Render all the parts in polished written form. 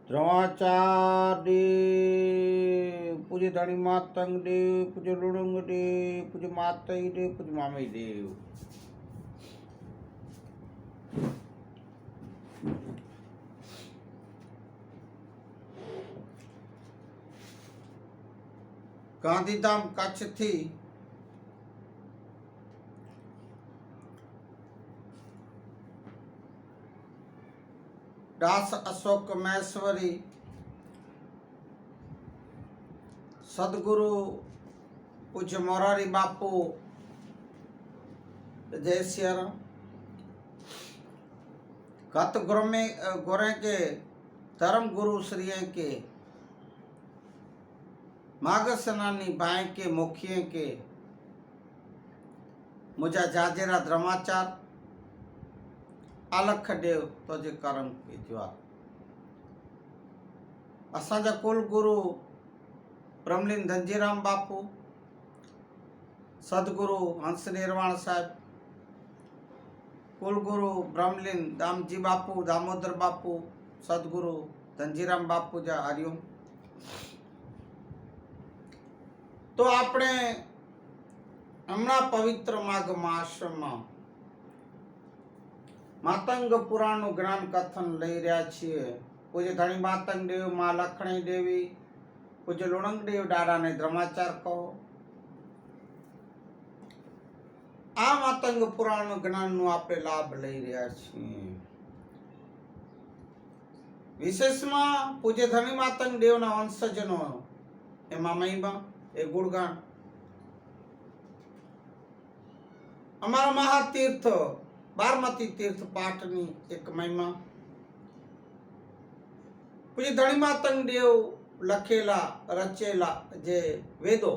द्रोणाचार्य देव, पूज्य धनी मातंग देव, पूज्य लुणंग देव, पूज्य मातई देव, पूज्य मामई देव। गांधीधाम कच्छ थी दास अशोक महेश्वरी सदगुरु पूज्य मोरारी बापू जय सियाराम। गत गोरे के धर्म गुरु श्री के मागसनानी बाएं के मुखिए के मुझा जाजेरा द्रमाचार अलख देव तो जे करम के ज्वार। असांजा कुल गुरु ब्रह्मलीन धनजीराम बापू, सदगुरु हंस निर्वाण साहब, कुल गुरु ब्रह्मलीन दामजी बापू, दामोदर बापू, सदगुरु धनजीराम बापू जा हरिओम। तो આપણે હમણાં પવિત્ર માઘ માસમાં માતંગ પુરાણનું જ્ઞાન કથન લઈ રહ્યા છીએ। પૂજ્ય ધણી માતંગ દેવ, મા લખણી દેવી, પૂજ્ય લુણંગ દેવ દાદાને ધર્માચાર કહો। આ માતંગ પુરાણનું જ્ઞાનનું આપણે લાભ લઈ રહ્યા છીએ। વિશેષમાં પૂજ્ય ધણી માતંગ દેવના વંશજનો એમાં મહિમા એ ગુણગાન અમારા મહાતીર્થ बारमती तीर्थ पाठनी एक महिमा पूज्य धनी मातंग देव लखेला रचेला जे वेदो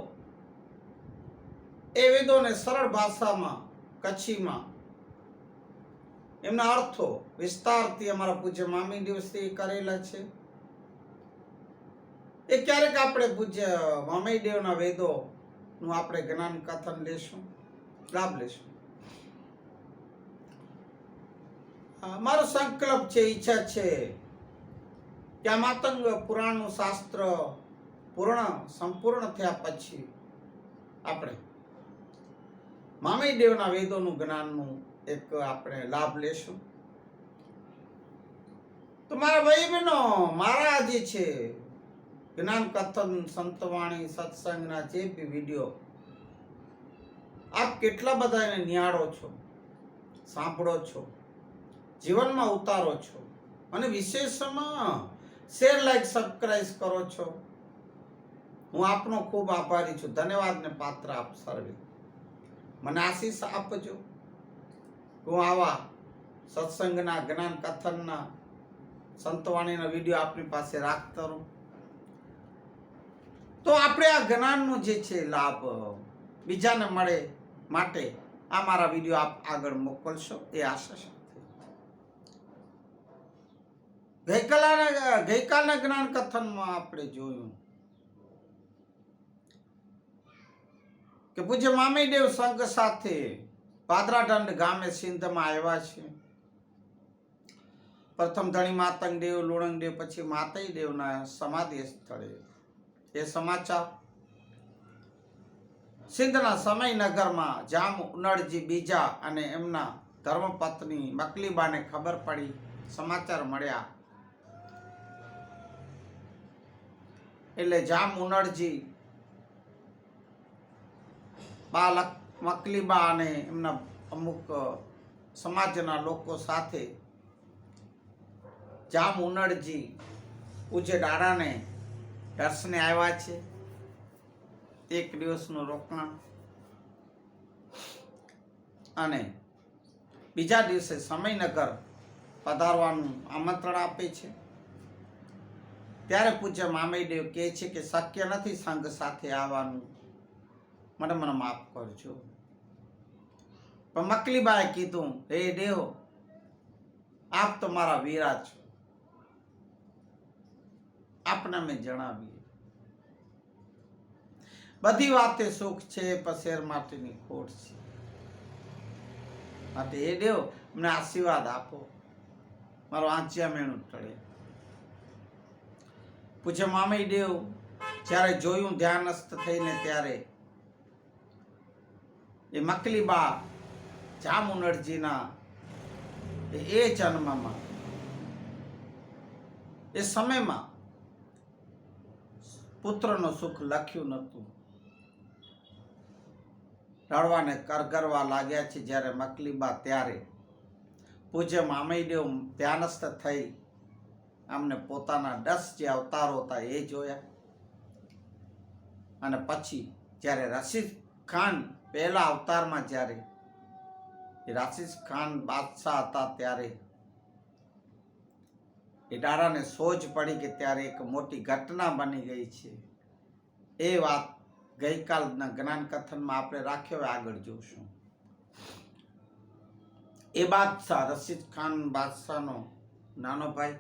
ए वेदों ने सरल भाषा में कच्छी में एमना अर्थो विस्तारथी अमारा पूज्य मामी दिवसे करेला छे। ए क्यारेक आपणे पूज्य मामी देवना वेदो नु आपणे ज्ञान कथन लेशुं, लाभ लेशुं। मारो संकल्प छे, इच्छा छे कि आ मातंग पुराणનું શાસ્ત્ર સંપૂર્ણ થયા પછી આપણે મામી દેવના વેદોનું જ્ઞાનનું એક આપણે લાભ લેશું। તો મારા ભાઈ બહેનો, મારા જે છે જ્ઞાન કથન, સંતવાણી, સત્સંગના જે બી વિડીયો આપ કેટલા બધા એને નિહાળો છો, સાંભળો છો, જીવનમાં ઉતારો છો અને વિશેષમાં શેર, લાઈક, સબસ્ક્રાઇબ કરો છો। હું આપનો ખૂબ આભારી છું, ધન્યવાદ ને પાત્ર આપ સર્વે। મને આશીષ આપજો હું આવા સત્સંગના, જ્ઞાન કથનના, સંતવાણીના વિડીયો આપની પાસે રાખતો રહું। તો આપણે આ જ્ઞાનનો જે છે લાભ બીજાને મળે માટે આ મારા વિડીયો આપ આગળ મોકલશો એ આશા છે। ગઈકાલના જ્ઞાન કથનમાં આપણે જોયું કે પૂજ્ય મામીદેવ સંઘ સાથે પાદરાદંડ ગામે સિંધમાં આવ્યા છે। પ્રથમ ધણી માતંગ દેવ, લુણંગ દેવ, પછી માતઈ દેવના સમાધિ સ્થળે એ સમાચાર સિંધના સમયનગરમાં જામ ઉનડજી બીજા અને એમના ધર્મપત્ની મકલીબાને ખબર પડી, સમાચાર મળ્યા એટલે જામ ઉનડજી બાલક મકલીબા અને એમના અમુક સમાજના લોકો સાથે જામ ઉનડજી પૂજ્ય દાદાને દર્શને આવ્યા છે। એક દિવસનું રોકાણ અને બીજા દિવસે સમયનગર પધારવાનું આમંત્રણ આપે છે। ત્યારે પૂજ્ય મામીદેવ કહે છે કે શક્ય નથી સંઘ સાથે આવવાનું, મને માફ કરજો। પણ મકલીબાએ કીધું, હે દેવ, આપ તો મારા વીરા છો, આપને મેં જણાવીએ। બધી વાતે સુખ છે પણ શેર માટેની ખોટ છે, માટે એ દેવ મને આશીર્વાદ આપો, મારો આંચિયા મેણું ટળે. પૂછે મામી દેવ જ્યારે જોયું ધ્યાનસ્થ થઈને ત્યારે એ મકલીબા જામુનરજીના એ જન્મમાં એ સમયમાં પુત્રનું સુખ લખ્યું નહોતું. રડવાને કરગરવા લાગ્યા છે જ્યારે મકલીબા ત્યારે પૂજ્ય મામઈદેવ ધ્યાનસ્થ થઈ આમને પોતાના 10 જે અવતારો હતા એ જોયા. અને પછી જ્યારે રશીદ ખાન પહેલા અવતારમાં જ્યારે રશીદ ખાન બાદશાહ હતા ત્યારે એ દાદાને સોજ પડી કે ત્યારે એક મોટી ઘટના બની ગઈ છે. એ વાત ગઈકાલના જ્ઞાન કથનમાં આપણે રાખ્યો, આગળ જોશું. એ બાદશાહ રશીદ ખાન બાદશાહનો નાનો ભાઈ,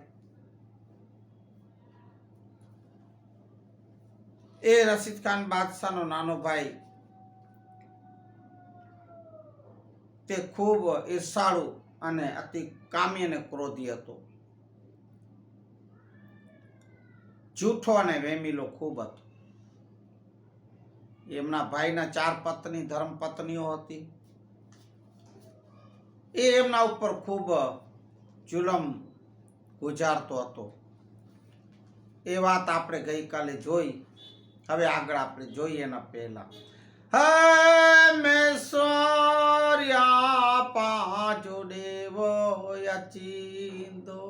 એ રશીદ ખાન બાદશાહનો નાનો ભાઈ તે ખૂબ ઈર્ષાળુ અને અતિ કામી અને ક્રોધી હતો. જૂઠો અને વેમીલો ખૂબ હતો. એમના ભાઈના 4 પત્ની ધર્મ પત્નીઓ હતી. એ એમના ઉપર ખૂબ જુલમ ગુજારતો હતો. એ વાત આપણે ગઈકાલે જોઈ. હવે આગળ આપણે જોઈએ એના પહેલા હે મેસોર્યા પાજો દેવો યચિંદો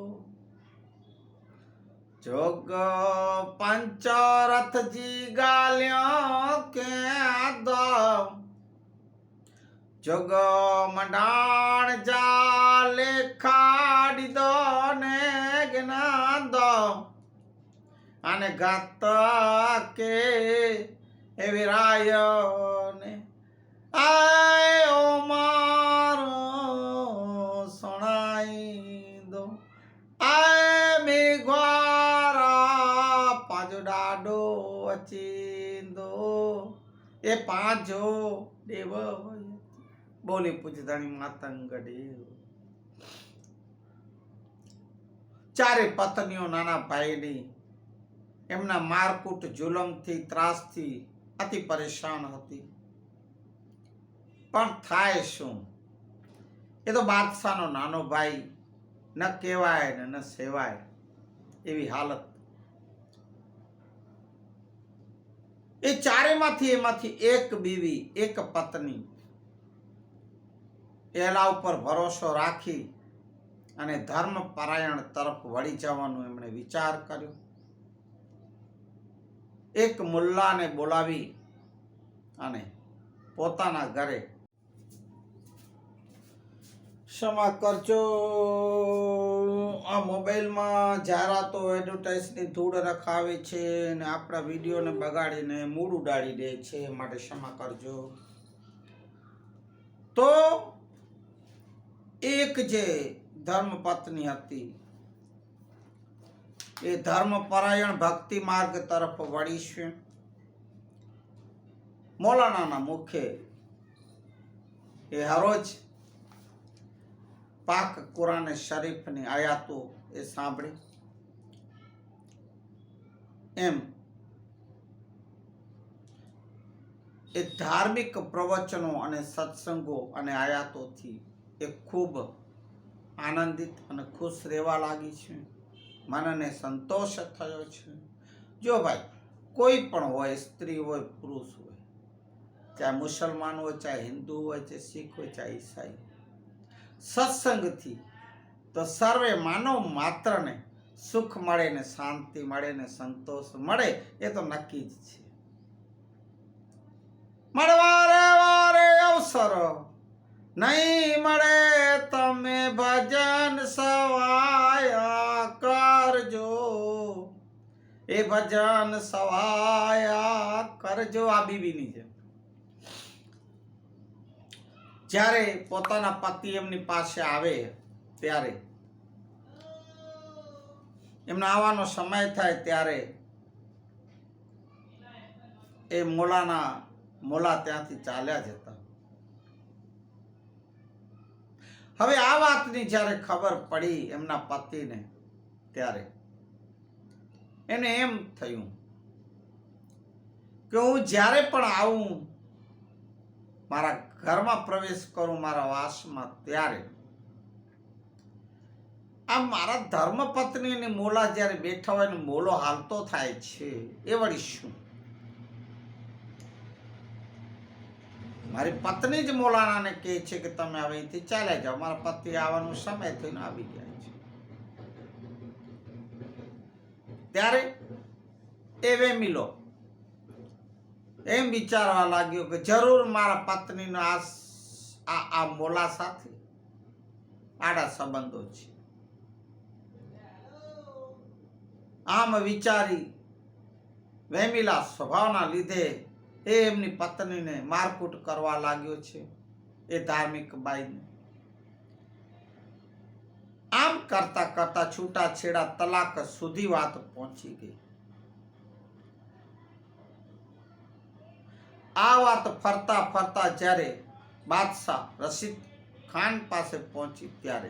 જોગ પંચરથજી ગાલ્યો કે દો જોગ મંડાણ જાલે ખાડી દો ને જ્ઞાન દો અને ગાત કે એ વિરાયને આય ઓ મારો સણાઈ દો આય મેઘવારા પાજો ડાડો અચિંદો એ પાજો દેવ બોલી પૂજધાણી માતંગ દેવ. 4 પત્નીઓ નાના ભાઈની એમના મારકૂટ જુલમથી ત્રાસથી અતિ પરેશાન હતી. પણ થાય શું? એ તો બાદશાહનો નાનો ભાઈ, ન કહેવાય ને ન સેવાય એવી હાલત. એ એમાંથી એક બીવી, એક પત્ની એના ઉપર ભરોસો રાખી અને ધર્મ પરાયણ તરફ વળી જવાનું એમણે વિચાર કર્યો. એક મુલ્લાને બોલાવી અને પોતાના ઘરે ક્ષમા કરજો, આ મોબાઈલમાં જાહેરાતો એડવર્ટાઇઝની ધૂળ રખાવે છે અને આપણા વિડીયોને બગાડીને મૂડ ઉડાડી દે છે, માટે ક્ષમા કરજો. તો એક જે ધર્મપત્ની હતી એ ધર્મપરાયણ ભક્તિ માર્ગ તરફ વળી છે. મૌલાનાના મુખે એ હરોજ પાક કુરાને શરીફની આયાતો એ સાંભળી. એમ એ ધાર્મિક પ્રવચનો અને સત્સંગો અને આયાતોથી એ ખૂબ આનંદિત અને ખુશ રહેવા લાગી છે. મનને સંતોષ થયો છે. જો ભાઈ કોઈ પણ હોય, સ્ત્રી હોય, પુરુષ હોય, ચાહે મુસલમાન હોય, ચાહે હિન્દુ હોય, ચાહે શીખ હોય, ચાહે ઈસાઈ, સત્સંગથી તો સર્વે માનવ માત્રને સુખ મળે ને શાંતિ મળે ને સંતોષ મળે એ તો નક્કી જ છે. મળવારે વારે અવસર નહીં મળે તમે ભજન સવાયા કરજો, એ ભજન સવાયા કરજો. આ બીબીની છે. જ્યારે પોતાના પતિ એમની પાસે આવે ત્યારે એમના આવવાનો સમય થાય ત્યારે એ મોલા ત્યાંથી ચાલ્યા જતા. હવે આ વાતની જ્યારે ખબર પડી એમના પતિને, ત્યારે એને એમ થયું કે હું જ્યારે પણ આવું, મારા ઘરમાં પ્રવેશ કરું, મારા વાસમાં, ત્યારે આ મારા ધર્મપત્નીની મોલા જ્યારે બેઠા હોય ને મોલો હાલતો થાય છે, એ વળી શું? મારી પત્ની જ મોલાણાને કહે છે કે તમે હવે અહીંથી ચાલ્યા જાઓ, મારા પતિ આવવાનો સમય થઈને આવી ગયા છે. ત્યારે એ વેમીલો એમ વિચારવા લાગ્યો કે જરૂર મારા પત્નીનો આ મોલા સાથે આડા સંબંધો છે. આમ વિચારી વેમીલા સ્વભાવના લીધે એ એમની પત્નીને મારકૂટ કરવા લાગ્યો છે, એ ધાર્મિક બાઈને. આમ કરતા કરતા છૂટાછેડા તલાક સુધી વાત પહોંચી ગઈ. આ વાત ફરતા ફરતા જ્યારે બાદશાહ રશીદ ખાન પાસે પહોંચી, ત્યારે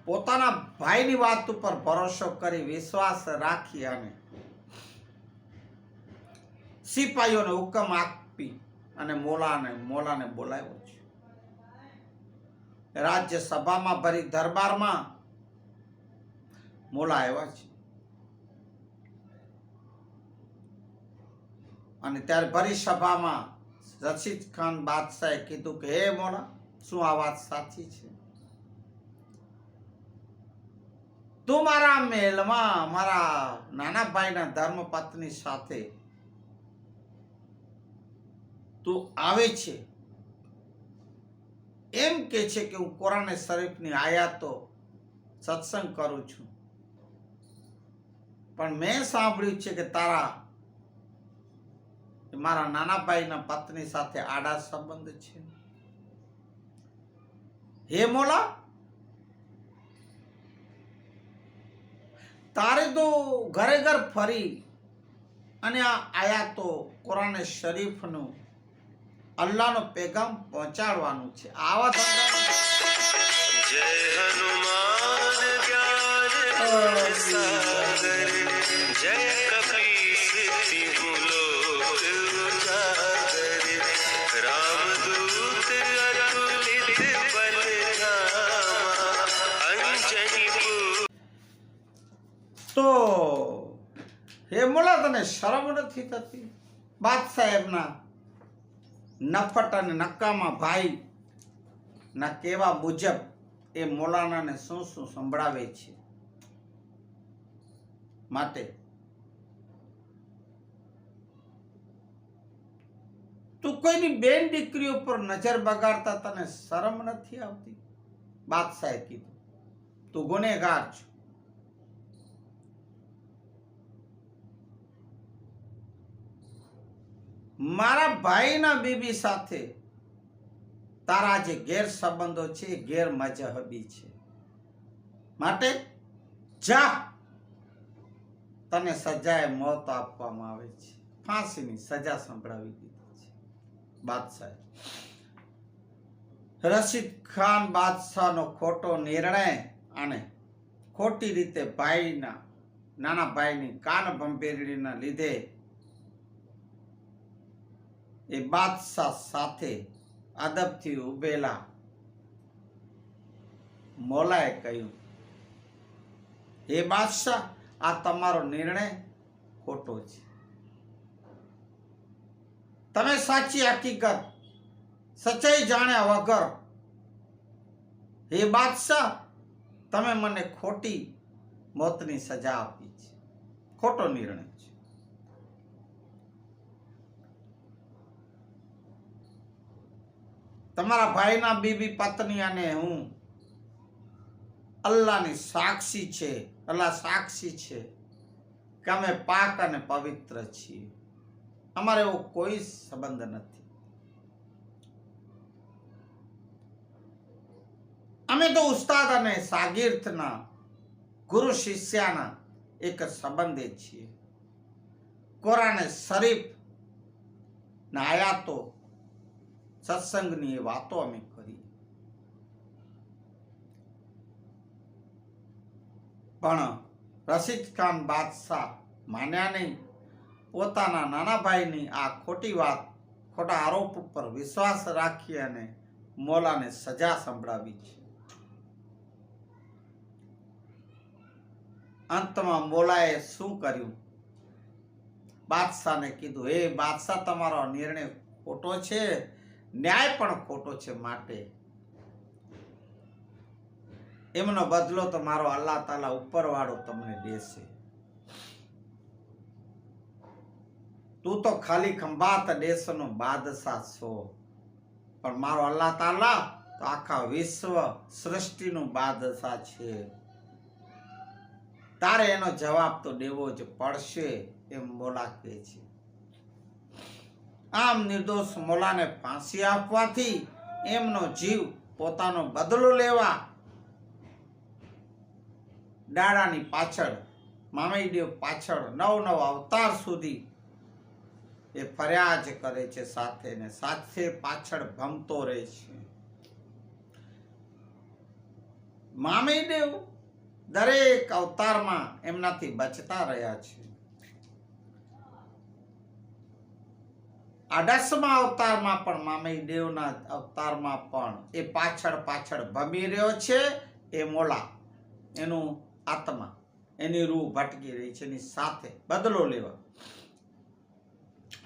પોતાના ભાઈની વાત ઉપર ભરોસો કરી, વિશ્વાસ રાખી અને સિપાહીઓને હુકમ આપી અને મોલાને બોલાવ્યો છે. રાજ્યસભામાં ભરી દરબારમાં મોલા આવ્યા છે અને ત્યારે ભરી સભામાં રશીદ ખાન બાદશાહે કીધું કે હે મોલા, શું આ વાત સાચી છે? તું મારા મહેલમાં મારા નાના ભાઈના ધર્મપત્ની સાથે તું આવે છે, એમ કે છે કે હું કુરાન શરીફની આયાતો સત્સંગ કરું છું, પણ મેં સાંભળ્યું છે કે મારા નાના ભાઈના પત્ની સાથે આડા સંબંધ છે. હે મોલા, તારે તો ઘરે ઘર ફરી અને આ આયાતો કુરાન શરીફનું અલ્લાહનો પેગામ પહોંચાડવાનું છે. આવા જય હનુમાન જ્ઞાન સાગર, જય કપીસ तिहु लोक उजागर, रामदूत अतुलित बल धामा, अंजनी તો હે મોલા, તને શરમ નથી થતી? બાદશાહ એમના નફટ અને નકામા ભાઈ ના કેવા મુજબ એ મોલાનાને શું શું સંભળાવે છે. માટે તું કોઈની બેન દીકરીઓ પર નજર બગાડતા તને શરમ નથી આવતી? બાદશાહે કીધું, તું ગુનેગાર છો. મારા ભાઈના બીબી સાથે તારા જે ગેરસંબંધો છે એ ગેરમજહબી છે, માટે જા, તને સજાએ મોત આપવામાં આવે છે. ફાંસીની સજા સંભળાવી દીધી છે બાદશાહે. રશીદ ખાન બાદશાહનો ખોટો નિર્ણય અને ખોટી રીતે નાના ભાઈની કાન ભંભેરણીના લીધે એ બાદશાહ સાથે અદબથી ઉભેલા મોલાએ કહ્યું, હે બાદશાહ, આ તમારો નિર્ણય ખોટો છે. તમે સાચી હકીકત સચ્ચાઈ જાણ્યા વગર હે બાદશાહ, તમે મને ખોટી મોતની સજા આપી છે. ખોટો નિર્ણય છે. તમારા ભાઈના બીબી પત્ની અને હું અલ્લાહની સાક્ષી છે, અલ્લાહ સાક્ષી છે કે અમે પાક અને પવિત્ર છીએ. અમારે એવો કોઈ સંબંધ નથી. અમે તો ઉસ્તાદ અને શાગિર્દના, ગુરુ શિષ્યના એક સંબંધે છીએ. કુરાન શરીફ ના આયાતો સત્સંગની એ વાતો અમે કરી, પણ રશીદ ખાન બાદશાહ માન્યા નહીં. પોતાના નાના ભાઈની આ ખોટી વાત, ખોટા આરોપ ઉપર વિશ્વાસ રાખી અને મોલાને સજા સંભળાવી છે. અંતમાં મોલાએ શું કર્યું? બાદશાહને કીધું, હે બાદશાહ, તમારો નિર્ણય ખોટો છે, ન્યાય પણ ખોટો છે, માટે એમનો બદલો તો મારો અલ્લાહ તાલા ઉપરવાળો તમને દેશે. તું તો ખાલી ખંભાત દેશનો બાદશાહ છો, પણ મારો અલ્લાહ તાલા તો આખા વિશ્વ સૃષ્ટિનું બાદશાહ છે. તારે એનો જવાબ તો દેવો જ પડશે, એમ મોલા કહે છે. આમ નિર્દોષ મોલાને ફાંસી આપવાથી એમનો જીવ પોતાનો બદલો લેવા દાડાની પાછળ, મામઈદેવ પાછળ 9 અવતાર સુધી એ ફરિયાદ કરે છે, સાથે ને સાથે પાછળ ભમતો રહે છે. મામઈદેવ દરેક અવતારમાં એમનાથી બચતા રહ્યા છે. આ 10મા અવતારમાં પણ મામઈદેવના અવતારમાં પણ એ પાછળ ભમી રહ્યો છે. એ મોલા, એનું આત્મા, એની રૂહ ભટકી રહી છે, એની સાથે બદલો લેવા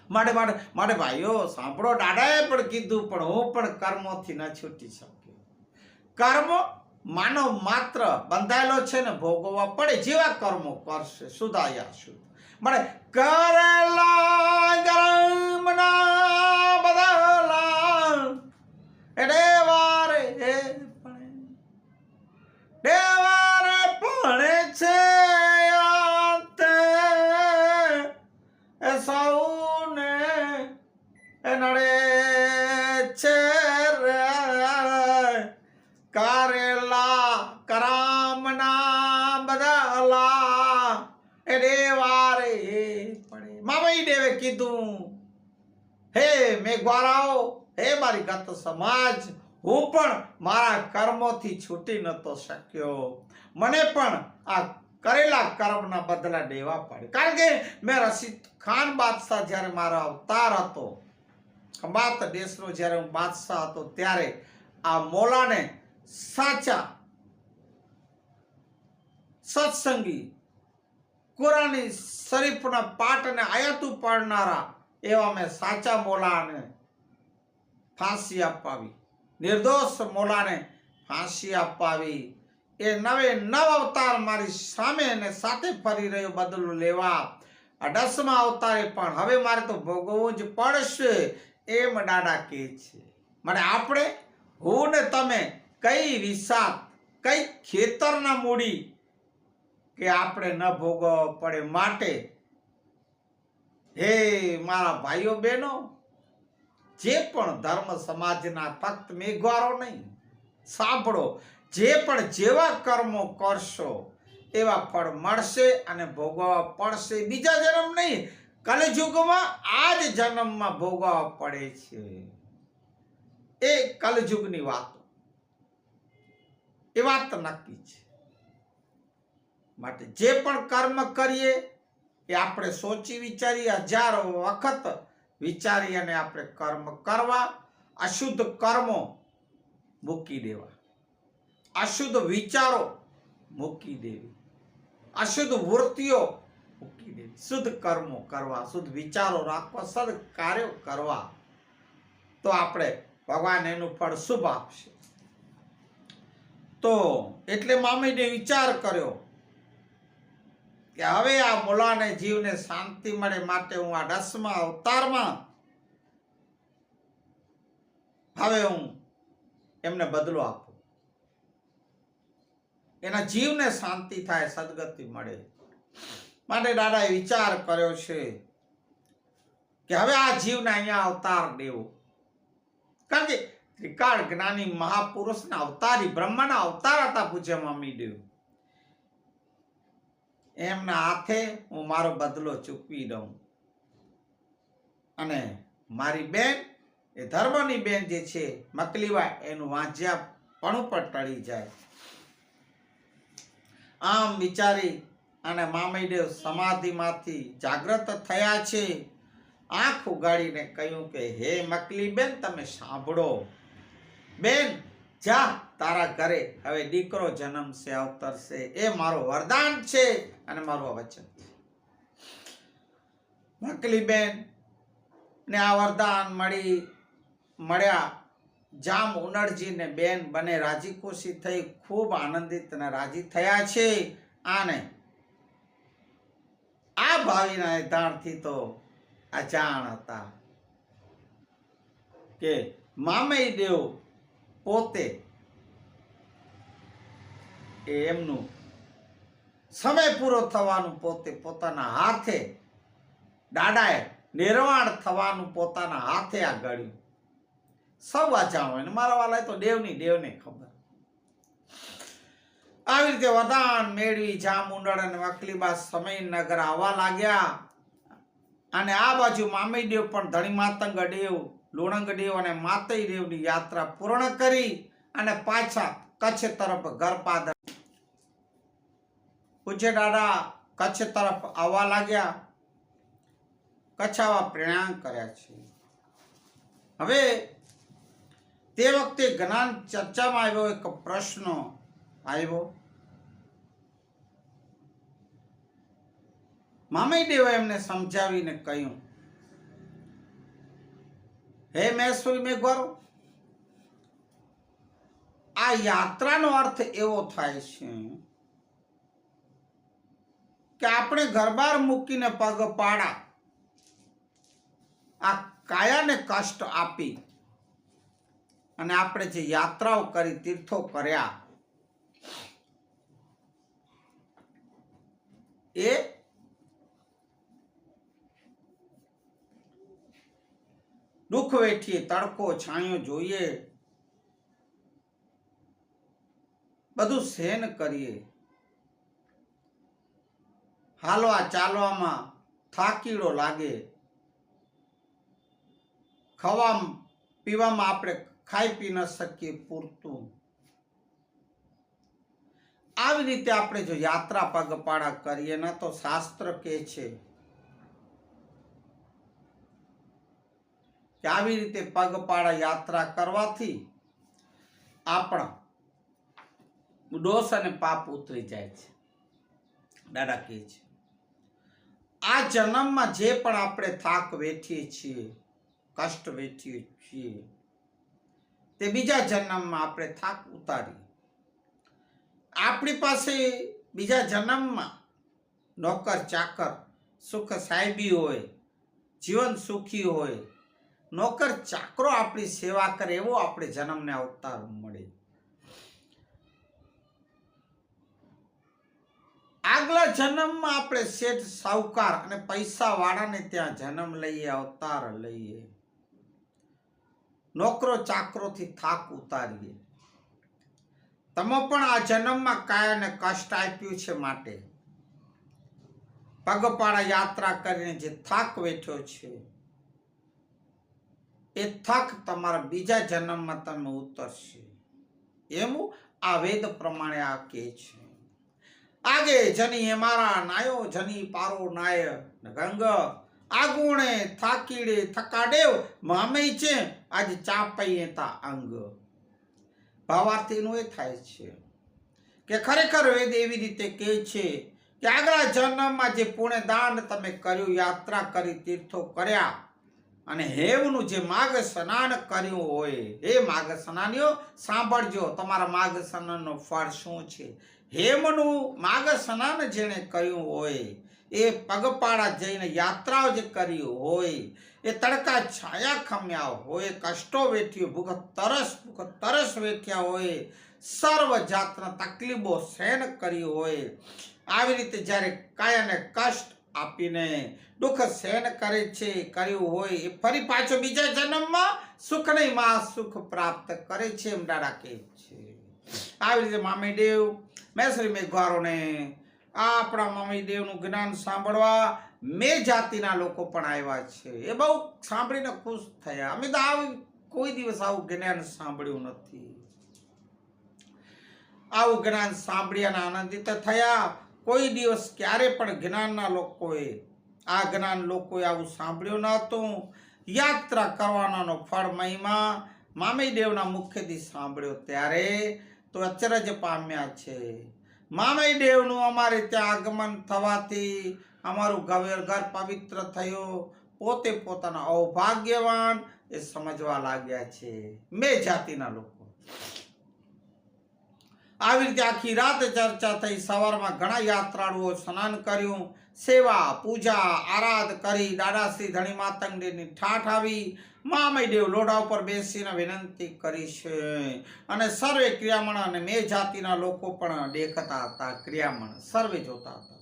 માટે ભાઈઓ સાંભળો, દાદાએ પણ કીધું, પણ હું પણ કર્મોથી ન છૂટી શક્યો. કર્મ માનવ માત્ર બંધાયેલો છે ને ભોગવવા પડે. જેવા કર્મો કરશે સુધાયા શુદ્ધ. મળે કરેલા કર્મના બદલા એ દેવારે પડે છે અંતે એ સૌને એ નડે છે રે. કરેલા કરમના બદલા એ દેવારે પડે. મામઈ દેવે કીધું, હે મેઘવારાઓ, હે મારી ગત સમાજ, હું પણ મારા કર્મોથી છૂટી નતો શક્યો. મને પણ આ કરેલા કર્મના બદલા દેવા પડે. કારણ કે મેં રશીદ ખાન બાદશાહ જ્યારે મારો અવતાર હતો, ખંભાત દેશનો જ્યારે હું બાદશાહ હતો, ત્યારે આ મોલાને સાચા સત્સંગી, કુરાની શરીફના પાઠને આયાતું પાડનારા એવા મેં સાચા મોલાને ફાંસી અપાવી, નિર્દોષ મોલાને ફાંસી અપાવી. એ 9 અવતાર મારી સામે અને સાથે ફરી રહ્યો બદલો લેવા. 10મા અવતારે પણ હવે મારે તો ભોગવવું જ પડશે, એમ દાદા કહે છે. મને આપણે, હું ને તમે, કઈ વિષાદ, કઈ ખેતરના મૂડી કે આપણે ન ભોગવવા પડે. માટે હે મારા ભાઈઓ બહેનો, જે પણ ધર્મ સમાજના, ફક્ત મેઘવારો નહીં, સાંભળો, જે પણ જેવા કર્મો કરશો એવા ફળ મળશે અને ભોગવવા પડશે. બીજા જન્મ નહીં, કલયુગમાં આ જ જન્મમાં ભોગવવા પડે છે. એ કલયુગની વાત, એ વાત નક્કી છે. માટે જે પણ કર્મ કરીએ એ આપણે સોચી વિચારી 1000 વખત વિચારી અને આપણે કર્મ કરવા. અશુદ્ધ કર્મો મૂકી દેવા, અશુદ્ધ વિચારો મૂકી દેવી, અશુદ્ધ વૃત્તિઓ મૂકી દેવી, શુદ્ધ કર્મો કરવા, શુદ્ધ વિચારો રાખવા, સદ કાર્યો કરવા. તો આપણે ભગવાન એનું ફળ શુભ આપશે. તો એટલે મામીને વિચાર કર્યો કે હવે આ મોલાને જીવને શાંતિ મળે, માટે હું આ 10મા અવતારમાં હવે હું એમને બદલો આપું, એના જીવને શાંતિ થાય, સદગતિ મળે. માટે દાદાએ વિચાર કર્યો છે કે હવે આ જીવને અહીંયા અવતાર દેવો. કારણ કે ત્રિકાળ જ્ઞાની મહાપુરુષના અવતારી, બ્રહ્માના અવતાર હતા પૂજ્ય મામીદેવ. એમના હાથે હું મારો બદલો ચૂકવી દઉં. અને મારી બેન એ ધર્મની બેન જે છે મકલીબા એનું વાંજ્યા પણ ઉપર ટળી જાય. આમ વિચારી અને મામઈદેવ સમાધિમાંથી જાગ્રત થયા છે. આંખ ઉગાડીને કહ્યું કે હે મકલી બેન, તમે સાંભળો. બેન, જા તારા ઘરે હવે દીકરો જન્મશે, અવતરશે. એ મારું વરદાન છે અને મારું વચન છે. મકલી બેન ને આ વરદાન મળ્યા. જામ ઉનડજી ને બેન બને રાજી ખુશી થઈ, ખૂબ આનંદિત અને રાજી થયા છે. આને આ ભાવિના નિધાનથી તો અજાણ હતા કે મામઈ દેવ પોતે એમનું સમય પૂરો થવાનું પોતે પોતાના હાથે, દાદાએ નિર્વાણ થવાનું પોતાના હાથે આ ગળ્યું. સૌ અજાણ હોય ને મારા વાલા તો દેવને ખબર. આવી રીતે વરદાન મેળવી જામુંડળ અને મકલીબા સમયનગર આવવા લાગ્યા. અને આ બાજુ મામઈદેવ પણ ધણી માતંગ દેવ, લુણંગ દેવ અને માતઈ દેવની યાત્રા પૂર્ણ કરી અને પાછા કચ્છ તરફ ઘર પાદર પૂજ્ય દાદા કચ્છ તરફ આવવા લાગ્યા. કચ્છ આવવા પ્રયાણ કર્યા છે. હવે તે વખતે જ્ઞાન ચર્ચામાં આવ્યો એક પ્રશ્ન આવ્યો. મામઈદેવે એમને સમજાવીને કહ્યું, હે મૈસૂરી મેઘવારો, આ યાત્રાનો અર્થ એવો થાય છે કે આપણે ઘરબાર મૂકીને પગપાળા આ કાયાને કષ્ટ આપી અને આપણે જે યાત્રાઓ કરી, તીર્થો કર્યા, એ દુઃખ વેઠીએ, તડકો છાંયો જોઈએ, બધું સહન કરીએ. હાલવા ચાલવામાં થાકીડો લાગે, ખાવામાં પીવામાં આપણે ખાઈ પી ન શકીએ પૂરતું. આવી રીતે આપણે જો યાત્રા પગપાળા કરીએ ને તો શાસ્ત્ર કહે છે કે આવી રીતે પગપાળા યાત્રા કરવાથી આપણા દોષ અને પાપ ઉતરી જાય છે. દાદા કહે છે આ જન્મમાં જે પણ આપણે થાક વેઠીએ છીએ, કષ્ટ વેઠીએ છીએ, તે બીજા જન્મમાં આપણે થાક ઉતારીએ. આપણી પાસે બીજા જન્મમાં નોકર ચાકર સુખ સાહેબી હોય, જીવન સુખી હોય, નોકર ચાકરો આપણી સેવા કરે એવો આપણે જન્મને અવતાર મળે. આગલા જન્મમાં આપણે શેઠ, સાહુકાર અને પૈસા વાળાને ત્યાં જન્મ લઈએ, અવતાર લઈએ, નોકરો ચાકરોથી થાક ઉતારીએ. તમે પણ આ જન્મમાં કાયાને કષ્ટ આપ્યું છે, માટે પગપાળા યાત્રા કરીને જે થાક વેઠ્યો છે એ થાક તમારા બીજા જન્મમાં તમે ઉતરશે. એવું આ વેદ પ્રમાણે આ કહે છે. આગે જની હેમારા નાયો, જની પારો નાય ગંગ, આગુણે થાકીડે થકાડેવ મામઈ છે આજ ચાપઈએ તા અંગ. ભાવાર્થ એનું એ થાય છે કે ખરેખર વેદ એવી રીતે કહે છે કે આગલા જન્મમાં જે પુણ્ય દાન તમે કર્યું, યાત્રા કરી, તીર્થો કર્યા અને હેવનું જે માર્ગ સ્નાન કર્યું હોય, હે માર્ગ સ્નાનીઓ સાંભળજો, તમારા માર્ગ સ્નાનનો ફળ શું છે. હેમનું માર્ગ સ્નાન જેણે કર્યું હોય, એ પગપાળા જઈને યાત્રાઓ જે કરી હોય, એ તડકા છાયા ખમ્યા હોય, કષ્ટો વેઠ્યું, ભૂખ તરસ વેઠ્યા હોય, સર્વ જાતના તકલીફો સહન કરી હોય, આવી રીતે જ્યારે કાયાને કષ્ટ આપીને દુઃખ સહન કરે છે, કર્યું હોય, એ ફરી પાછો બીજા જન્મમાં સુખ નહીં માં સુખ પ્રાપ્ત કરે છે એમ દાદા કહે છે. આવી રીતે મામઈદેવ મૈસૂરી મેઘવારોને આપણા મામઈદેવનું જ્ઞાન સાંભળવા મેં જાતિના લોકો પણ આવ્યા છે. એ બહુ સાંભળીને ખુશ થયા. અમે તો આવી કોઈ દિવસ આવું જ્ઞાન સાંભળ્યું નથી. આવું જ્ઞાન સાંભળ્યા આનંદિત થયા. કોઈ દિવસ ક્યારે પણ જ્ઞાનના લોકોએ આ જ્ઞાન લોકોએ આવું સાંભળ્યું ન હતું. યાત્રા કરવાનો ફળ મહિમા મામૈદેવના મુખેથી સાંભળ્યો ત્યારે તો અચરજ પામ્યા છે. મામૈદેવનું અમારે ત્યાં આગમન થવાથી અમારું ઘર પવિત્ર થયું. પોતે પોતાના અવભાગ્યવાન એ સમજવા લાગ્યા છે મેં જાતિના લોકો. આવી રીતે આખી રાત ચર્ચા થઈ. સવારમાં ઘણા યાત્રાળુઓ સ્નાન કર્યું, સેવા પૂજા આરાધ કરી. દાદા શ્રી ધણી માતંગની ઠાઠ આવી. મામૈદેવ લોઢા ઉપર બેસીને વિનંતી કરી છે અને સર્વે ક્રિયામણ અને મેં જાતિના લોકો પણ દેખતા હતા. ક્રિયામણ સર્વે જોતા હતા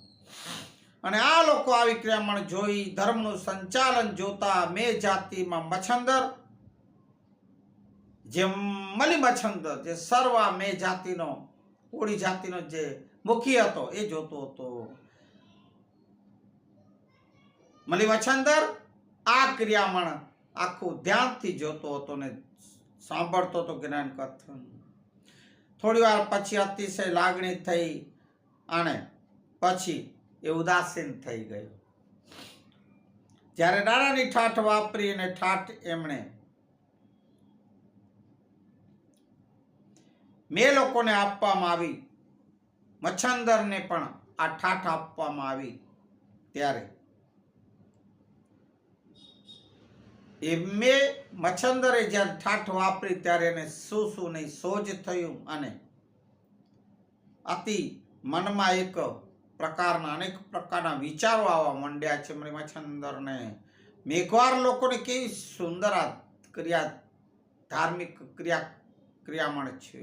અને આ લોકો આવી ક્રિયામણ જોઈ ધર્મનું સંચાલન જોતા મેં જાતિમાં મચ્છંદર જે મલી મચ્છંદર જે સર્વ મેં જાતિનો કોળી જાતિનો જે મુખી હતો એ જોતો હતો. મલી મચ્છંદર આ ક્રિયામણ આખું ધ્યાનથી જોતો હતો ને સાંભળતો હતો જ્ઞાન કથન. થોડી વાર પછી અતિશય લાગણી થઈ અને પછી એ ઉદાસીન થઈ ગયો. જ્યારે દાદાની ઠાઠ વાપરી અને ઠાઠ એમણે મેં લોકોને આપવામાં આવી, મચ્છંદરને પણ આ ઠાઠ આપવામાં આવી ત્યારે એ મેં મચ્છંદરે જ્યારે ઠાઠ વાપરી ત્યારે એને શું નહીં સોજ થયું અને અતિ મનમાં એક પ્રકારના અનેક પ્રકારના વિચારો આવવા માંડ્યા છે. મચ્છંદરને મેઘવાર લોકોને કેવી સુંદર આ ક્રિયા ધાર્મિક ક્રિયામણ છે.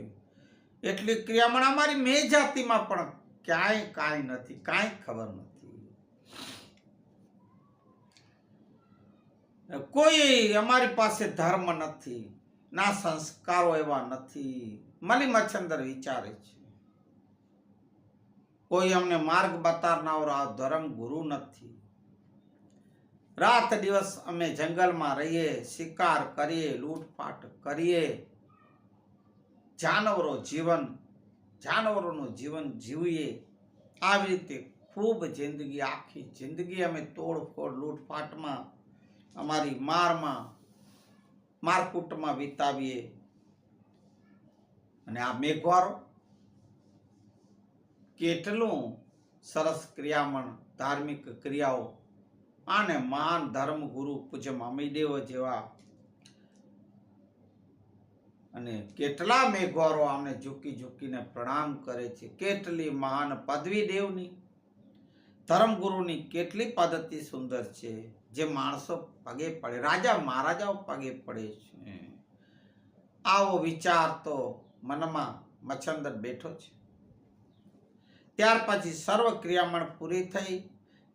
એટલી ક્રિયામણ અમારી મેં જાતિમાં પણ ક્યાંય કાંઈ નથી, કાંઈ ખબર નથી. કોઈ અમારી પાસે ધર્મ નથી, ના સંસ્કારો એવા નથી. મલી મચ્છંદર વિચારે છે કોઈ અમને માર્ગ બતાવનારો આ ધર્મ ગુરુ નથી. રાત દિવસ અમે જંગલમાં રહીએ, શિકાર કરીએ, લૂંટફાટ કરીએ, જાનવરોનું જીવન જીવીએ. આવી રીતે ખૂબ જિંદગી આખી જિંદગી અમે તોડફોડ લૂંટફાટમાં અમારી મારકૂટમાં વિતાવીએ. અને આ મેઘવારો કેટલું સરસ ક્રિયામણ ધાર્મિક ક્રિયાઓ અને મહાન ધર્મગુરુ પૂજ્ય મામૈદેવ જેવા અને કેટલા મેઘવારો આમને ઝૂકીને પ્રણામ કરે છે. કેટલી મહાન પદવી દેવની ધર્મગુરુની કેટલી પદ્ધતિ સુંદર છે જે માણસો પગે પડે, રાજા મહારાજાઓ પગે પડે છે. આવો વિચાર તો મનમાં મચ્છંદર બેઠો છે. ત્યાર પછી સર્વ ક્રિયામણ પૂરી થઈ.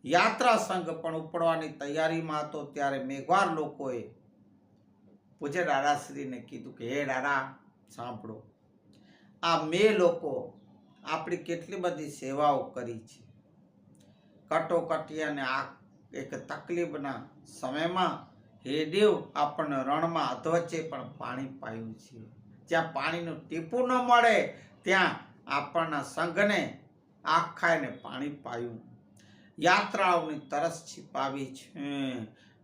યાત્રા સંઘ પણ ઉપડવાની તૈયારીમાં હતો ત્યારે મેઘવાર લોકોએ પૂજ્ય દાદાશ્રીને કીધું કે હે દાદા સાંભળો, આ મેં લોકો આપણી કેટલી બધી સેવાઓ કરી છે. કટોકટી અને આ એક તકલીફના સમયમાં હે દેવ આપણને રણમાં અધવચ્ચે પણ પાણી પાયું છે. જ્યાં પાણીનું ટીપું ન મળે ત્યાં આપણના સંઘને આખાઈને પાણી પાયું. યાત્રાઓની તરસ छिपाવી છે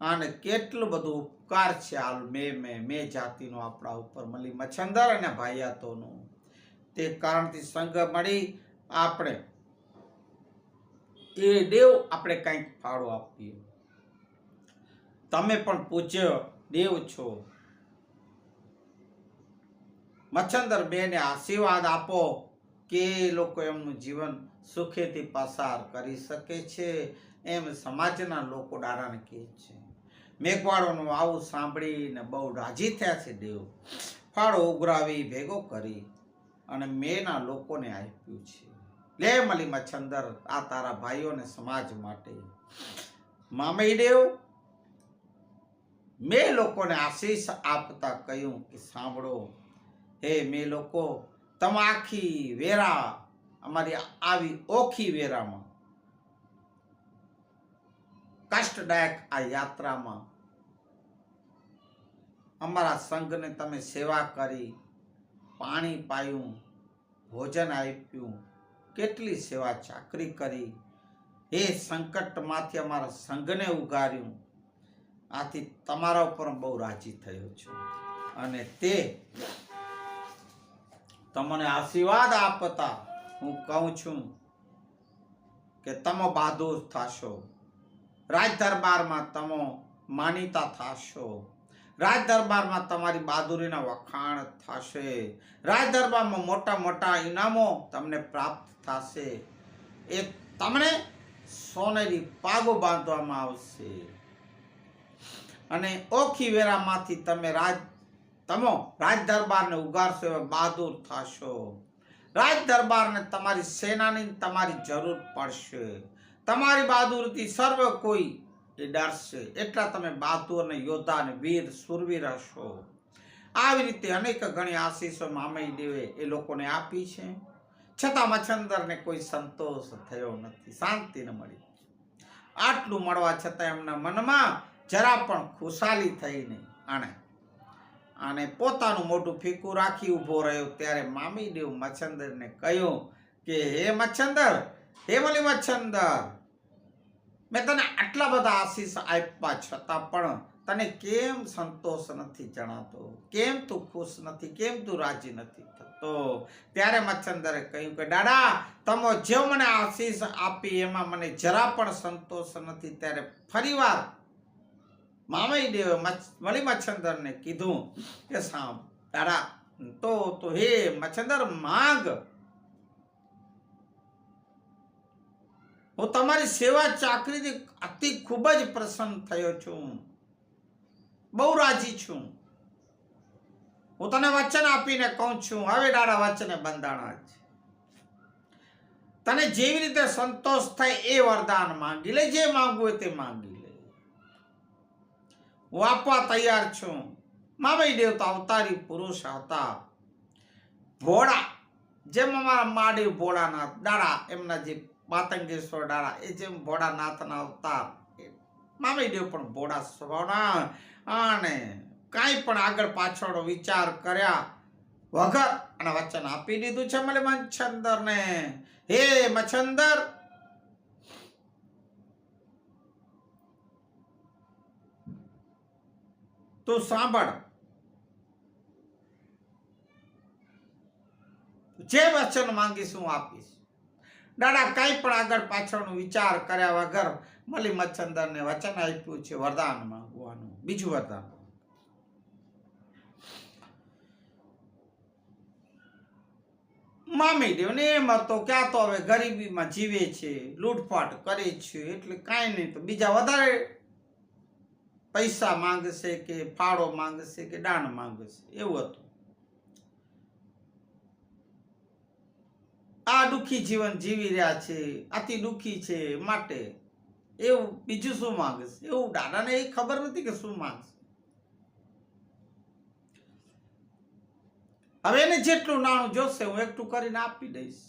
અને કેટલું બધું ઉપકાર છે આ મેં જાતિનો આપણા ઉપર મલી મચ્છંદર અને ભાઈયાતોનો. તે કારણથી સંઘ મળી આપણે એ દેવ આપણે કંઈક ફાળો આપીએ. તમે પણ પૂજ્ય દેવ છો. મચ્છંદર બેને આશીર્વાદ આપો કે લોકો એમનું જીવન સુખેથી પસાર કરી શકે છે એમ સમાજના લોકો દાદાને કહે છે. મેઘવાળોનું આવું સાંભળીને બહુ રાજી થયા છે. દેવ ફાળો ઉઘરાવી ભેગો કરી અને મેના લોકોને આપ્યું છે. લે મલી મચ્છંદર, આ તારા ભાઈઓને સમાજ માટે. મામૈદેવ મેં લોકોને આશીષ આપતા કહ્યું કે સાંભળો હે મેં લોકો, તમે આખી વેરા અમારી આવી ઓખી વેરામાં કષ્ટદાયક આ યાત્રામાં અમારા સંઘને તમે સેવા કરી, પાણી પાયું, ભોજન આપ્યું, કેટલી સેવા ચાકરી કરી. એ સંકટમાંથી અમારા સંઘને ઉગાર્યું. આથી તમારા ઉપર બહુ રાજી થયો છું અને તે તમને આશીર્વાદ આપતા હું કહું છું કે તમે બહાદુર થશો, રાજ દરબારમાં તમે માનીતા થશો, રાજ દરબારમાં તમારી બહાદુરીના વખાણ થશે, રાજ દરબારમાં મોટા મોટા ઇનામો તમને પ્રાપ્ત થશે. એ તમને સોનેરી પાગો બાંધવામાં આવશે અને ઓખી વેરામાંથી તમે રાજ દરબારને ઉગારશો, એવા બહાદુર થશો. રાજ દરબારને તમારી સેનાની તમારી જરૂર પડશે. તમારી બહાદુરીથી સર્વ કોઈ ડરશે. એટલા તમે બહાદુર અને યોદ્ધા અને વીર સુરવીર હશો. આવી રીતે અનેક ઘણી આશીષો મામઈ દેવે એ લોકોને આપી છે. છતાં મચ્છંદરને કોઈ સંતોષ થયો નથી, શાંતિ ન મળી. આટલું મળવા છતાં એમના મનમાં જરા પણ ખુશાલી થઈ નહીં. અને પોતાનું મોઢું ફીકું રાખી ઊભો રહ્યો. ત્યારે મામી દેવ મચ્છંદરને કહ્યું કે હે મચ્છંદર, હે મલી મચ્છંદર, મેં તને આટલા બધા આશીષ આપ્યા છતાં પણ તને કેમ સંતોષ નથી જણાતો? કેમ તું ખુશ નથી? કેમ તું રાજી નથી થતો? ત્યારે મચ્છંદરે કહ્યું કે દાદા, તમે જે મને આશીષ આપી એમાં મને જરા પણ સંતોષ નથી. ત્યારે ફરીવાર મામઈ દેવે મલી મચ્છંદરને કીધું કે સાંભ દાદા, તો હે મચ્છંદર માંગ, હું તમારી સેવા ચાકરીથી અતિ ખૂબ જ પ્રસન્ન થયો છું, બહુ રાજી છું. હું તને વચન આપીને કહું છું, હવે દાદા વચને બંધાણા છે. તને જેવી રીતે સંતોષ થાય એ વરદાન માંગી લે, જે માંગવું હોય તે માંગી લે, હું આપવા તૈયાર છું. મામઈ દેવ તો અવતારી પુરુષ હતા, ભોળા, જેમ અમારા મહાદેવ ભોળાનાથ દાડા, એમના જે માતંગેશ્વર દાડા, એ જેમ ભોળાનાથના અવતાર, મામઈ દેવ પણ ભોળા સ્વભાવના અને કાંઈ પણ આગળ પાછળનો વિચાર કર્યા વગર અને વચન આપી દીધું છે મલે મચ્છંદરને. હે મચ્છંદર, તું સાંભળ, જે વચન માંગીશ હું આપીશ. દાદા કઈ પણ આગળ પાછળનો વિચાર કર્યા વગર મલી મચ્છંદરને વચન આપ્યું છે વરદાન માંગવાનું, બીજું વરદાન. મામી દેવને એમ હતો કે આ તો હવે ગરીબીમાં જીવે છે, લૂંટફાટ કરે છે, એટલે કાંઈ નહીં તો બીજા વધારે પૈસા માંગશે કે ફાળો માંગશે કે દાન માંગશે, એવું હતું. આ દુઃખી જીવન જીવી રહ્યા છે, અતિ દુઃખી છે, માટે એવું બીજું શું માંગશે? એવું દાદાને એ ખબર નથી કે શું માંગશે. હવે એને જેટલું નાણું જોશે હું એકઠું કરીને આપી દઈશ.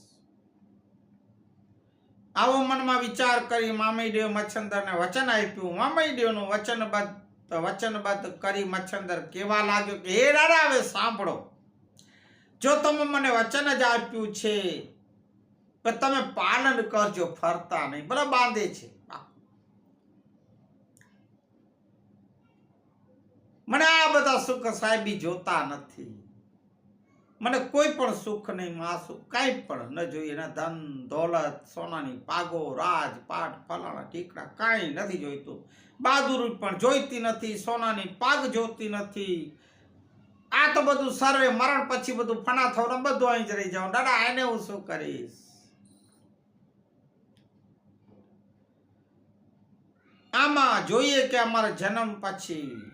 આવો મનમાં વિચાર કરી મામઈ દેવ મચ્છંદરને વચન આપ્યું. મામઈ દેવનું વચનબદ્ધ કરી મચ્છંદર કહેવા લાગ્યો કે હે દાદા, હવે સાંભળો, જો તમે મને વચન જ આપ્યું છે તો તમે પાલન કરજો, ફરતા નહીં. બરાબર બાંધે છે. મને આ બધા સુખ સાહેબી જોતા નથી. મને કોઈ પણ સુખ નહીં, માસુ કાંઈ પણ ન જોઈએ. ના ધન દોલત, સોનાની પાગો, રાજ પાટ, ફલાણા ટીકડા કાંઈ નથી જોઈતું. બહાદુરી પણ જોઈતી નથી, સોનાની પાગ જોતી નથી. આ તો બધું સર્વે મરણ પછી બધું ફના થવાનું, બધું અહીં જ રહી જાવ. દાદા એને હું શું કરીશ? આમાં જોઈએ કે અમારા જન્મ પછી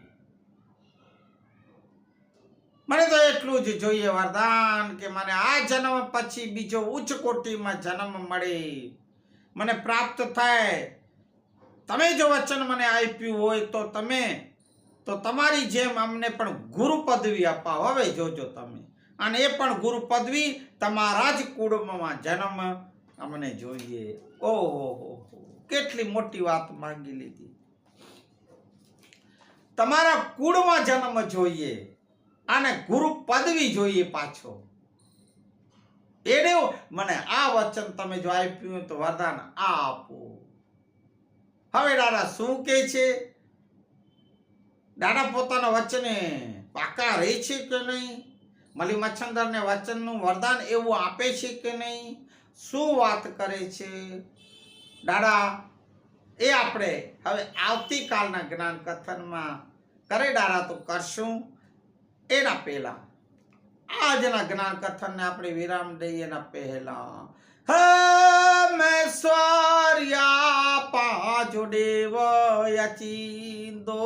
મને તો એટલું જ જોઈએ વરદાન કે મને આ જન્મ પછી બીજો ઉચ્ચ કોટીમાં જન્મ મળે, મને પ્રાપ્ત થાય. તમે જો વચન મને આપ્યું હોય તો તમારી જેમ અમને પણ ગુરુ પદવી અપાવો. હવે જોજો તમે, અને એ પણ ગુરુ પદવી તમારા જ કુળમાં જન્મ અમને જોઈએ. ઓહો, કેટલી મોટી વાત માંગી લીધી. તમારા કુળમાં જન્મ જોઈએ અને ગુરુ પદવી જોઈએ પાછો. એને મને આ વચન તમે જો આપ્યું તો વરદાન આ આપો. હવે દાદા શું કે છે? દાદા પોતાના વચને પાકા રહે છે કે નહીં? મલી મચ્છંદરને વચનનું વરદાન એવું આપે છે કે નહીં? શું વાત કરે છે દાદા? એ આપણે હવે આવતીકાલના જ્ઞાન કથનમાં કરે દાદા તો કરશું. એના પહેલા આજના જ્ઞાન કથનને આપણે વિરામ દઈએ એના પહેલા મેશ્વર્યા પાજો દેવ યચિંદો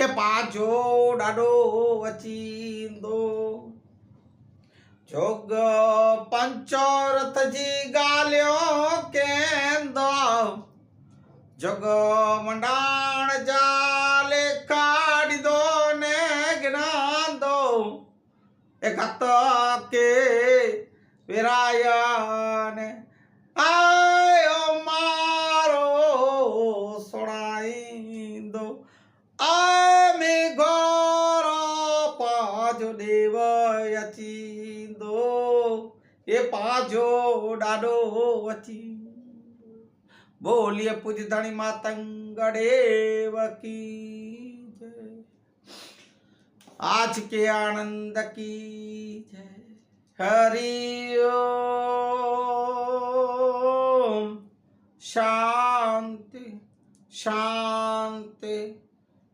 એ પાજો દાડો વચિંદો જોગ પંચરથજી ગાલ્યો કેન્દો જગ મંડાણ જાલે કાઢી દો ને જ્ઞાન દો એ કત કે વિરાયને આયો મારો સોણાઈ દો આમે ગોરો પાજો દેવ યચિંદો એ પાજો દાડો વચી. બોલીએ પૂજ ધણી માતંગદેવ की जय. आज के आनंद की जय. हरि ओम. शांति शांति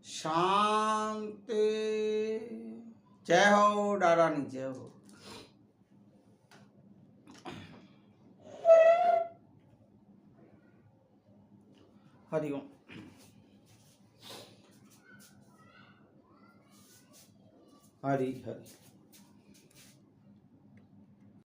शांति. जय हो दादानी जय हो. हरि ओम. हरि हरि.